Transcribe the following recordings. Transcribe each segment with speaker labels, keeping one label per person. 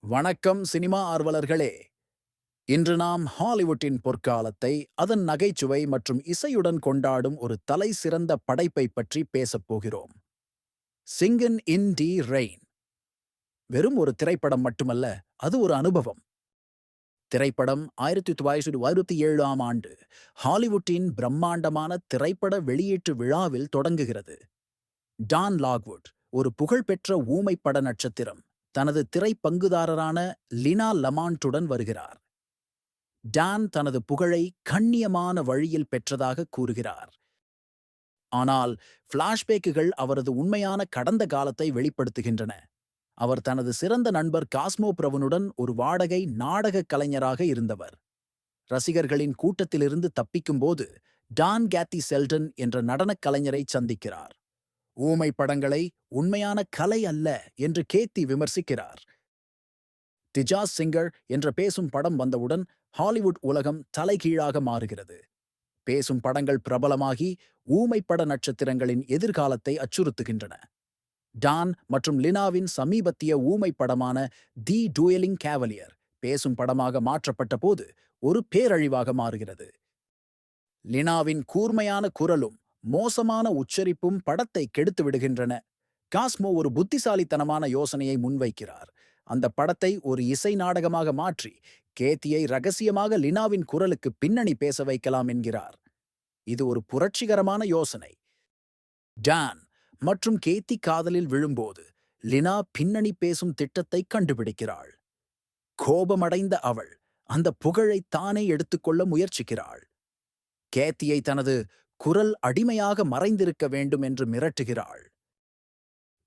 Speaker 1: வணக்கம் சினிமா ஆர்வலர்களே. இன்று நாம் ஹாலிவுட்டின் பொற்காலத்தை அதன் நகைச்சுவை மற்றும் இசையுடன் கொண்டாடும் ஒரு தலைசிறந்த படைப்பை பற்றி பேசப் போகிறோம். சிங்கன் இன் தி ரெயின். வெறும் ஒரு திரைப்படம் மட்டுமல்ல, அது ஒரு அனுபவம். திரைப்படம் 1967ஆம் ஆண்டு ஹாலிவுட்டின் பிரம்மாண்டமான திரைப்பட வெளியீட்டு விழாவில் தொடங்குகிறது. டான் லாக்வுட், ஒரு புகழ்பெற்ற ஊமை பட நட்சத்திரம், தனது திரை பங்குதாரரான லினா லமாண்ட்டுடன் வருகிறார். டான் தனது புகழை கண்ணியமான வழியில் பெற்றதாக கூறுகிறார். ஆனால் ஃபிளாஷ்பேக்குகள் அவரது உண்மையான கடந்த காலத்தை வெளிப்படுத்துகின்றன. அவர் தனது சிறந்த நண்பர் காஸ்மோ பிரவுனுடன் ஒரு வாடகை நாடகக் கலைஞராக இருந்தவர். ரசிகர்களின் கூட்டத்திலிருந்து தப்பிக்கும்போது டான் கேத்தி செல்டன் என்ற நடனக் கலைஞரை சந்திக்கிறார். ஊமை படங்களை உண்மையான கலை அல்ல என்று கேத்தி விமர்சிக்கிறார். தி ஜாஸ் சிங்கர் என்ற பேசும் படம் வந்தவுடன் ஹாலிவுட் உலகம் தலைகீழாக மாறுகிறது. பேசும் படங்கள் பிரபலமாகி ஊமை பட நட்சத்திரங்களின் எதிர்காலத்தை அச்சுறுத்துகின்றன. டான் மற்றும் லினாவின் சமீபத்திய ஊமை படமான தி டூயலிங் கேவலியர் பேசும் படமாக மாற்றப்பட்ட போது ஒரு பேரழிவாக மாறுகிறது. லினாவின் கூர்மையான குரலும் மோசமான உச்சரிப்பும் படத்தை கெடுத்து விடுகின்றன. காஸ்மோ ஒரு புத்திசாலித்தனமான யோசனையை முன்வைக்கிறார். அந்த படத்தை ஒரு இசை நாடகமாக மாற்றி கேத்தியை ரகசியமாக லினாவின் குரலுக்கு பின்னணி பேச வைக்கலாம் என்கிறார். இது ஒரு புரட்சிகரமான யோசனை. டான் மற்றும் கேத்தி காதலில் விழும்போது லினா பின்னணி பேசும் திட்டத்தை கண்டுபிடிக்கிறாள். கோபமடைந்த அவள் அந்த புகழை தானே எடுத்துக்கொள்ள முயற்சிக்கிறாள். கேத்தியை தனது குரல் அடிமையாக மறைந்திருக்க வேண்டும் என்று மிரட்டுகிறாள்.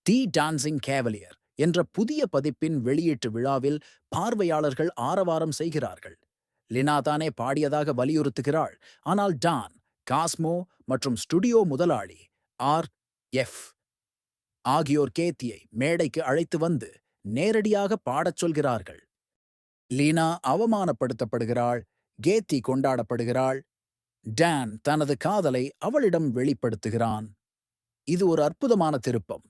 Speaker 1: தி டான்சிங் கேவலியர் என்ற புதிய பதிப்பின் வெளியீட்டு விழாவில் பார்வையாளர்கள் ஆரவாரம் செய்கிறார்கள். லினா தானே பாடியதாக வலியுறுத்துகிறாள். ஆனால் டான், காஸ்மோ மற்றும் ஸ்டுடியோ முதலாளி எஃப் ஆகியோர் கேத்தியை மேடைக்கு அழைத்து வந்து நேரடியாக பாடச் சொல்கிறார்கள். லீனா அவமானப்படுத்தப்படுகிறாள். கேத்தி கொண்டாடப்படுகிறாள். டான் தனது காதலை அவளிடம் வெளிப்படுத்துகிறான். இது ஒரு அற்புதமான திருப்பம்.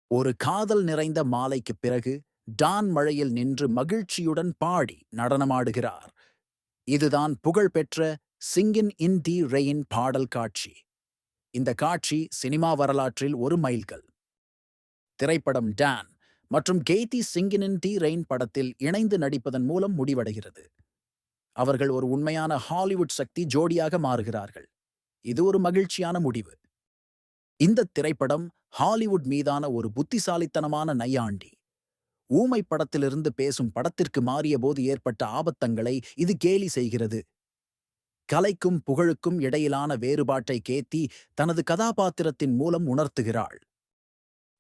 Speaker 1: ஒரு காதல் நிறைந்த மாலைக்குப் பிறகு டான் மழையில் நின்று மகிழ்ச்சியுடன் பாடி நடனமாடுகிறார். இதுதான் புகழ்பெற்ற சிங்கின் இன் தி ரெயின் பாடல் காட்சி. இந்த காட்சி சினிமா வரலாற்றில் ஒரு மைல்கல். திரைப்படம் டான் மற்றும் கேத்தி சிங்கின் இன் தி ரெயின் படத்தில் இணைந்து நடிப்பதன் மூலம் முடிவடைகிறது. அவர்கள் ஒரு உண்மையான ஹாலிவுட் சக்தி ஜோடியாக மாறுகிறார்கள். இது ஒரு மகிழ்ச்சியான முடிவு. இந்த திரைப்படம் ஹாலிவுட் மீதான ஒரு புத்திசாலித்தனமான நையாண்டி. ஊமை படத்திலிருந்து பேசும் படத்திற்கு மாறியபோது ஏற்பட்ட ஆபத்தங்களை இது கேலி செய்கிறது. கலைக்கும் புகழுக்கும் இடையிலான வேறுபாட்டை கேத்தி தனது கதாபாத்திரத்தின் மூலம் உணர்த்துகிறாள்.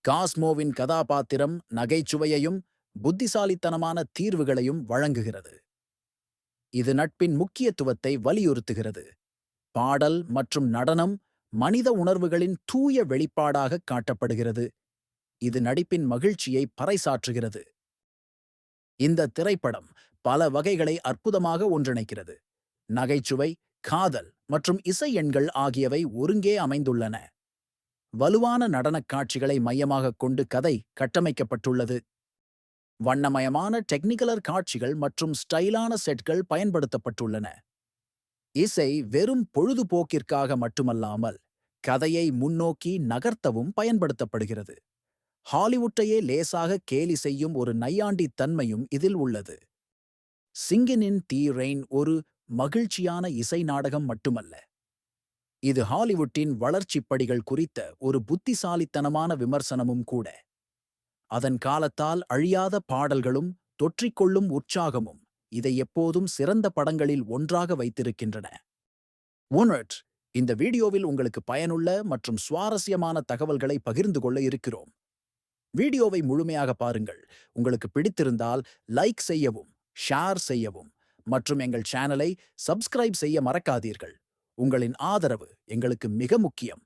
Speaker 1: காஸ்மோவின் கதாபாத்திரம் நகைச்சுவையையும் புத்திசாலித்தனமான தீர்வுகளையும் வழங்குகிறது. இது நட்பின் முக்கியத்துவத்தை வலியுறுத்துகிறது. பாடல் மற்றும் நடனம் மனித உணர்வுகளின் தூய வெளிப்பாடாக காட்டப்படுகிறது. இது நடிப்பின் மகிழ்ச்சியை பறைசாற்றுகிறது. இந்த திரைப்படம் பல வகைகளை அற்புதமாக ஒன்றிணைக்கிறது. நகைச்சுவை, காதல் மற்றும் இசை எண்கள் ஆகியவை ஒருங்கே அமைந்துள்ளன. வலுவான நடனக் காட்சிகளை மையமாகக் கொண்டு கதை கட்டமைக்கப்பட்டுள்ளது. வண்ணமயமான டெக்னிகலர் காட்சிகள் மற்றும் ஸ்டைலான செட்கள் பயன்படுத்தப்பட்டுள்ளன. இசை வெறும் பொழுதுபோக்கிற்காக மட்டுமல்லாமல் கதையை முன்னோக்கி நகர்த்தவும் பயன்படுத்தப்படுகிறது. ஹாலிவுட்டையே லேசாக கேலி செய்யும் ஒரு நையாண்டி தன்மையும் இதில் உள்ளது. சிங்கின் இன் தி ரெயின் ஒரு மகிழ்ச்சியான இசை நாடகம் மட்டுமல்ல. இது ஹாலிவுட்டின் வளர்ச்சிப் படிகள் குறித்த ஒரு புத்திசாலித்தனமான விமர்சனமும் கூட. அதன் காலத்தால் அழியாத பாடல்களும் தொற்றிக்கொள்ளும் உற்சாகமும் இதை எப்போதும் சிறந்த படங்களில் ஒன்றாக வைத்திருக்கின்றன. ஒன்ட் இந்த வீடியோவில் உங்களுக்கு பயனுள்ள மற்றும் சுவாரஸ்யமான தகவல்களை பகிர்ந்து கொள்ள இருக்கிறோம். வீடியோவை முழுமையாக பாருங்கள். உங்களுக்கு பிடித்திருந்தால் லைக் செய்யவும், ஷேர் செய்யவும் மற்றும் எங்கள் சேனலை சப்ஸ்கிரைப் செய்ய மறக்காதீர்கள். உங்களின் ஆதரவு எங்களுக்கு மிக முக்கியம்.